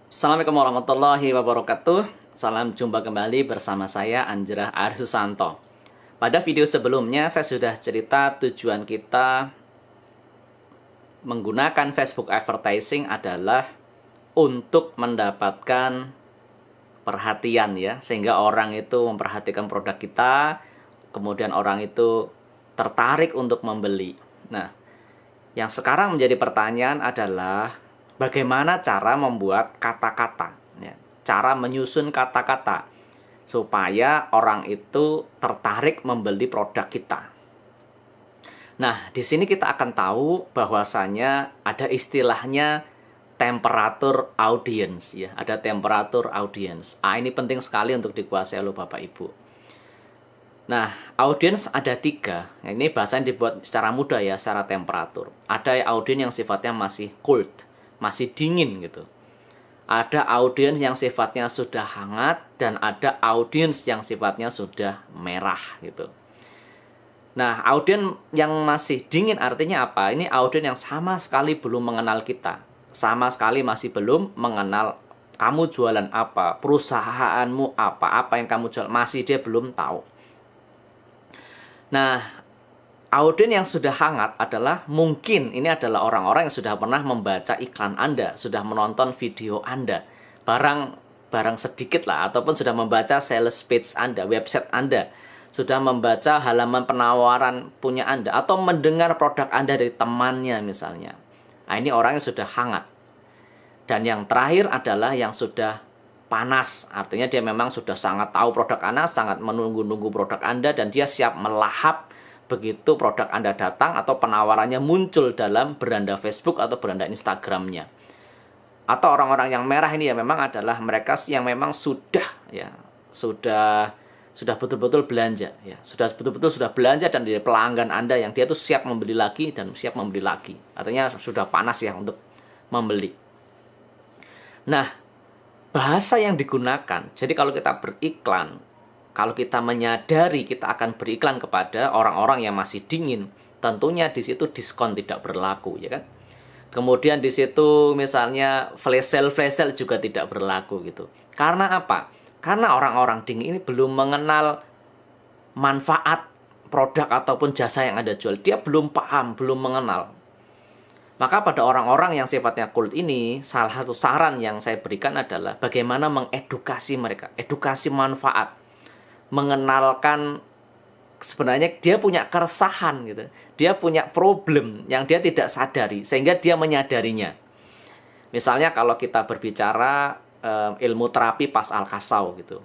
Assalamualaikum warahmatullahi wabarakatuh. Salam jumpa kembali bersama saya Anjrah Arsusanto. Pada video sebelumnya saya sudah cerita tujuan kita menggunakan Facebook advertising adalah untuk mendapatkan perhatian ya, sehingga orang itu memperhatikan produk kita, kemudian orang itu tertarik untuk membeli. Nah, yang sekarang menjadi pertanyaan adalah bagaimana cara membuat kata-kata, ya, cara menyusun kata-kata supaya orang itu tertarik membeli produk kita. Nah, di sini kita akan tahu bahwasanya ada istilahnya temperatur audience, ya, ada temperatur audience. Ini penting sekali untuk dikuasai oleh Bapak Ibu. Nah, audience ada 3. Nah, ini bahasanya dibuat secara mudah ya, secara temperatur. Ada audience yang sifatnya masih cold, masih dingin gitu. Ada audiens yang sifatnya sudah hangat dan ada audiens yang sifatnya sudah merah gitu. Nah, audiens yang masih dingin artinya apa? Ini audiens yang sama sekali belum mengenal kita. Sama sekali masih belum mengenal kamu jualan apa, perusahaanmu apa yang kamu jual, masih dia belum tahu. Nah, audiens yang sudah hangat adalah mungkin ini adalah orang-orang yang sudah pernah membaca iklan Anda, sudah menonton video Anda, barang sedikit lah, ataupun sudah membaca sales page Anda, website Anda, sudah membaca halaman penawaran punya Anda, atau mendengar produk Anda dari temannya misalnya. Nah, ini orang yang sudah hangat. Dan yang terakhir adalah yang sudah panas, artinya dia memang sudah sangat tahu produk Anda, sangat menunggu-nunggu produk Anda, dan dia siap melahap begitu produk Anda datang atau penawarannya muncul dalam beranda Facebook atau beranda Instagramnya. Atau orang-orang yang merah ini ya memang adalah mereka yang memang sudah betul-betul belanja ya, sudah belanja dan dia pelanggan Anda yang dia tuh siap membeli lagi dan siap membeli lagi. Artinya sudah panas ya untuk membeli. Nah, bahasa yang digunakan, jadi kalau kita beriklan, kalau kita menyadari kita akan beriklan kepada orang-orang yang masih dingin, tentunya di situ diskon tidak berlaku, ya kan? Kemudian di situ misalnya flash sale juga tidak berlaku gitu. Karena apa? Karena orang-orang dingin ini belum mengenal manfaat produk ataupun jasa yang Anda jual. Dia belum paham, belum mengenal. Maka pada orang-orang yang sifatnya cold ini, salah satu saran yang saya berikan adalah bagaimana mengedukasi mereka, edukasi manfaat. Mengenalkan sebenarnya dia punya keresahan gitu, dia punya problem yang dia tidak sadari sehingga dia menyadarinya. Misalnya kalau kita berbicara ilmu terapi pas al-kasau gitu,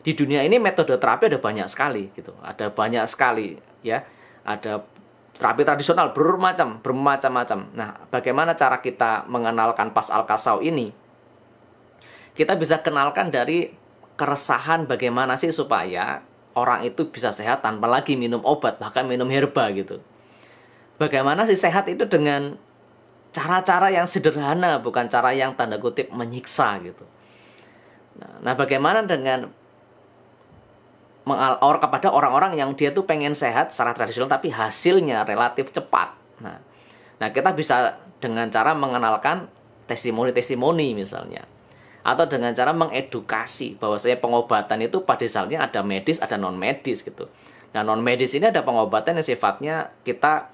di dunia ini metode terapi ada banyak sekali gitu, ada banyak sekali ya, ada terapi tradisional bermacam-macam. Nah, bagaimana cara kita mengenalkan pas al-kasau ini? Kita bisa kenalkan dari keresahan bagaimana sih supaya orang itu bisa sehat tanpa lagi minum obat, bahkan minum herba gitu. Bagaimana sih sehat itu dengan cara-cara yang sederhana, bukan cara yang tanda kutip menyiksa gitu. Nah, bagaimana dengan kepada orang-orang yang dia tuh pengen sehat secara tradisional tapi hasilnya relatif cepat. Nah, kita bisa dengan cara mengenalkan testimoni-testimoni misalnya. Atau dengan cara mengedukasi bahwasanya pengobatan itu pada dasarnya ada medis, ada non medis gitu. Nah, non medis ini ada pengobatan yang sifatnya kita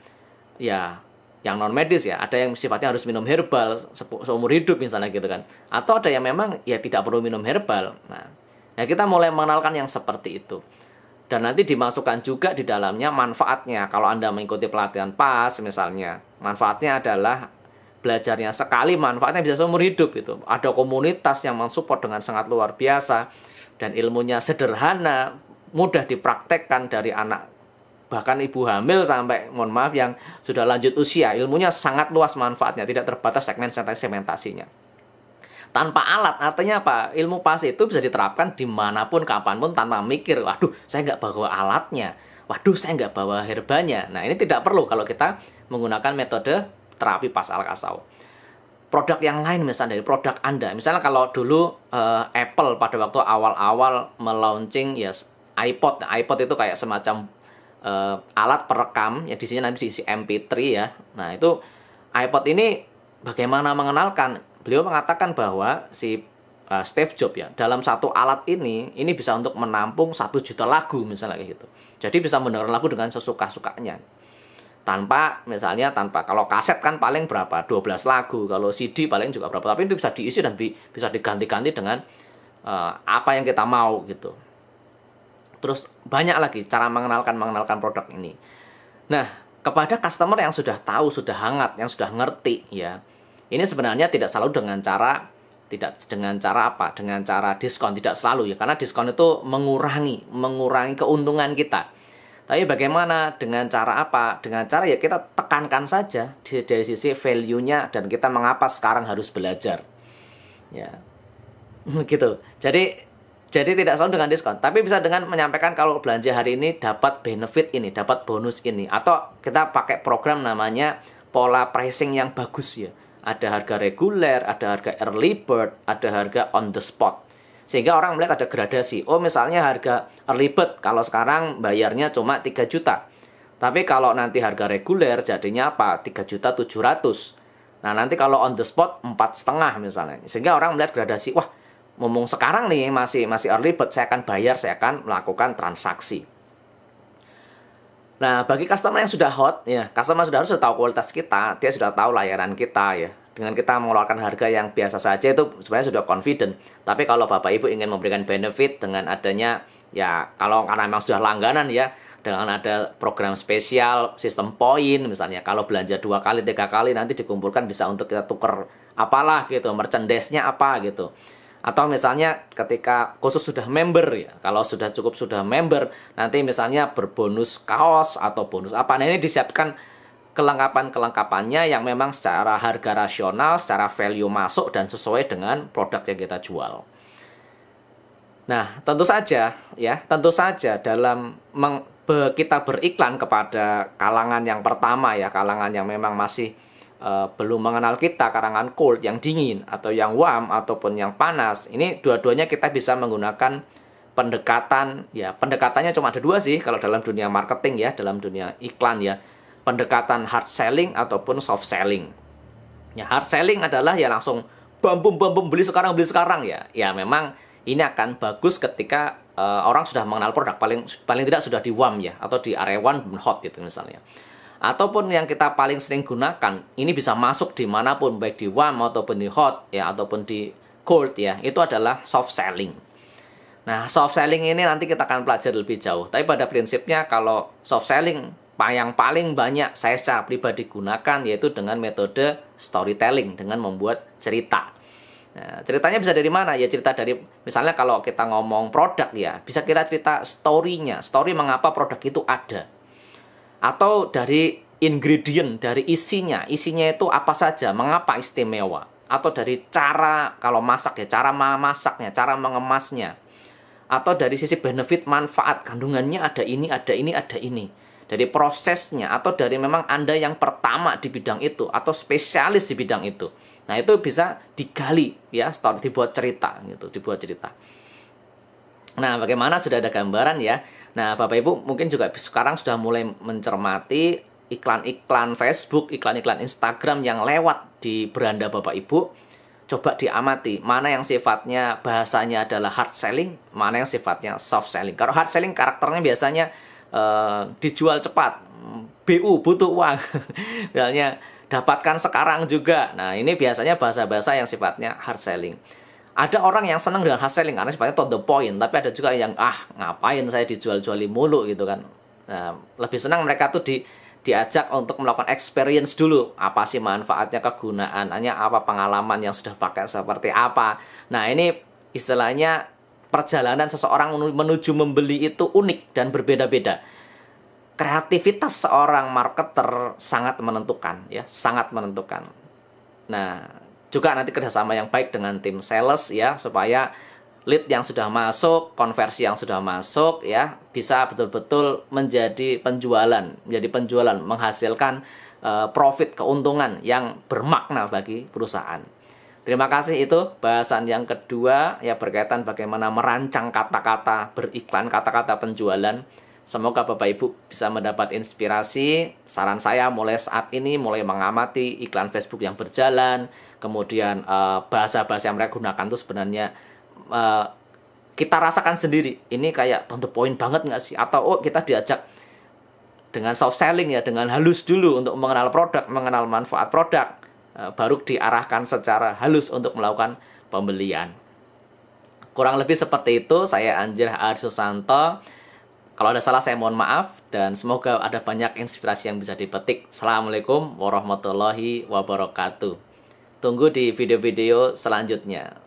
ya yang non medis ya, ada yang sifatnya harus minum herbal seumur hidup misalnya gitu kan. Atau ada yang memang ya tidak perlu minum herbal. Nah, ya kita mulai mengenalkan yang seperti itu. Dan nanti dimasukkan juga di dalamnya manfaatnya. Kalau Anda mengikuti pelatihan PAS misalnya, manfaatnya adalah belajarnya sekali, manfaatnya bisa seumur hidup gitu. Ada komunitas yang mensupport dengan sangat luar biasa dan ilmunya sederhana, mudah dipraktekkan dari anak bahkan ibu hamil sampai mohon maaf yang sudah lanjut usia. Ilmunya sangat luas manfaatnya, tidak terbatas segmentasinya. Tanpa alat, artinya apa? Ilmu PAS itu bisa diterapkan dimanapun, kapanpun tanpa mikir, waduh saya nggak bawa alatnya, waduh saya nggak bawa herbanya. Nah, ini tidak perlu kalau kita menggunakan metode terapi pas al-kasau. Produk yang lain misalnya dari produk Anda. Misalnya kalau dulu Apple pada waktu awal-awal melaunching ya iPod. Nah, iPod itu kayak semacam alat perekam ya, di sini nanti diisi MP3 ya. Nah, itu iPod ini bagaimana mengenalkan? beliau mengatakan bahwa si Steve Jobs ya, dalam satu alat ini bisa untuk menampung 1 juta lagu misalnya kayak gitu. Jadi bisa mendengar lagu dengan sesuka-sukanya. Tanpa kalau kaset kan paling berapa? 12 lagu. Kalau CD paling juga berapa. Tapi itu bisa diisi dan bisa diganti-ganti dengan apa yang kita mau gitu. Terus banyak lagi cara mengenalkan produk ini. Nah, kepada customer yang sudah tahu, sudah hangat, yang sudah ngerti ya. Ini sebenarnya tidak selalu dengan cara apa? Dengan cara diskon, tidak selalu ya. Karena diskon itu mengurangi keuntungan kita. Tapi bagaimana dengan cara apa? Dengan cara ya kita tekankan saja dari sisi value-nya dan kita mengapa sekarang harus belajar. Ya. Gitu. Jadi tidak selalu dengan diskon, tapi bisa dengan menyampaikan kalau belanja hari ini dapat benefit ini, dapat bonus ini, atau kita pakai program namanya pola pricing yang bagus ya. Ada harga reguler, ada harga early bird, ada harga on the spot. Sehingga orang melihat ada gradasi. Oh, misalnya harga early bird kalau sekarang bayarnya cuma 3 juta. Tapi kalau nanti harga reguler jadinya apa? 3.700.000. Nah, nanti kalau on the spot 4,5 misalnya. Sehingga orang melihat gradasi, wah, ngomong sekarang nih masih early bird, saya akan bayar, saya akan melakukan transaksi. Nah, bagi customer yang sudah hot, ya, customer sudah tahu kualitas kita, dia sudah tahu layanan kita, ya. Dengan kita mengeluarkan harga yang biasa saja itu sebenarnya sudah confident. Tapi kalau Bapak Ibu ingin memberikan benefit dengan adanya, ya, karena memang sudah langganan ya, dengan ada program spesial, sistem poin, misalnya, kalau belanja 2 kali, 3 kali, nanti dikumpulkan bisa untuk kita tuker apalah gitu, merchandise-nya apa gitu. Atau misalnya ketika khusus sudah member ya, kalau sudah member, nanti misalnya berbonus kaos atau bonus apa. Nah, ini disiapkan kelengkapannya yang memang secara harga rasional, secara value masuk dan sesuai dengan produk yang kita jual. Nah, tentu saja dalam kita beriklan kepada kalangan yang pertama ya, kalangan yang memang masih belum mengenal kita, kalangan cold, yang dingin, atau yang warm, ataupun yang panas. Ini dua-duanya kita bisa menggunakan pendekatan, ya pendekatannya cuma ada 2 sih, kalau dalam dunia marketing ya, dalam dunia iklan ya. Pendekatan hard selling ataupun soft selling. Ya, hard selling adalah ya langsung bam beli sekarang ya. Ya memang ini akan bagus ketika orang sudah mengenal produk, paling tidak sudah di warm ya, atau di area one hot gitu misalnya. Ataupun yang kita paling sering gunakan, ini bisa masuk dimanapun, baik di warm ataupun di hot ya, ataupun di cold ya, itu adalah soft selling. Nah, soft selling ini nanti kita akan pelajari lebih jauh. Tapi pada prinsipnya kalau soft selling yang paling banyak saya secara pribadi gunakan yaitu dengan metode storytelling, dengan membuat cerita. Nah, ceritanya bisa dari mana? Ya cerita dari, misalnya kalau kita ngomong produk ya, bisa kita cerita story-nya, story mengapa produk itu ada. Atau dari ingredient, dari isinya itu apa saja, mengapa istimewa. Atau dari cara, kalau masak ya, cara memasaknya, cara mengemasnya. Atau dari sisi benefit, manfaat, kandungannya ada ini, ada ini, ada ini. Dari prosesnya, atau dari memang Anda yang pertama di bidang itu, atau spesialis di bidang itu. Nah, itu bisa digali ya, dibuat cerita gitu, dibuat cerita. Nah, bagaimana sudah ada gambaran ya. Nah, Bapak Ibu mungkin juga sekarang sudah mulai mencermati iklan-iklan Facebook, iklan-iklan Instagram yang lewat di beranda Bapak Ibu. Coba diamati, mana yang sifatnya bahasanya adalah hard selling, mana yang sifatnya soft selling. Kalau hard selling karakternya biasanya dijual cepat, BU, butuh uang. Misalnya, dapatkan sekarang juga. Nah, ini biasanya bahasa-bahasa yang sifatnya hard selling. Ada orang yang senang dengan hard selling karena sifatnya to the point, tapi ada juga yang ngapain saya dijual-juali mulu gitu kan. Nah, lebih senang mereka tuh diajak untuk melakukan experience dulu. Apa sih manfaatnya, kegunaannya, apa pengalaman yang sudah pakai seperti apa. Nah, ini istilahnya perjalanan seseorang menuju membeli itu unik dan berbeda-beda. Kreativitas seorang marketer sangat menentukan ya, sangat menentukan. Nah, juga nanti kerjasama yang baik dengan tim sales ya, supaya lead yang sudah masuk, konversi yang sudah masuk ya, bisa betul-betul menjadi penjualan, menghasilkan profit, keuntungan yang bermakna bagi perusahaan. Terima kasih, itu bahasan yang kedua ya, berkaitan bagaimana merancang kata-kata beriklan, kata-kata penjualan. Semoga Bapak Ibu bisa mendapat inspirasi. Saran saya mulai saat ini, mulai mengamati iklan Facebook yang berjalan, kemudian bahasa-bahasa yang mereka gunakan itu sebenarnya kita rasakan sendiri. Ini kayak to the point banget nggak sih? Atau kita diajak dengan soft selling ya, dengan halus dulu untuk mengenal produk, mengenal manfaat produk, baru diarahkan secara halus untuk melakukan pembelian. Kurang lebih seperti itu. Saya Anjir Ari Susanto. Kalau ada salah saya mohon maaf, dan semoga ada banyak inspirasi yang bisa dipetik. Assalamualaikum warahmatullahi wabarakatuh. Tunggu di video-video selanjutnya.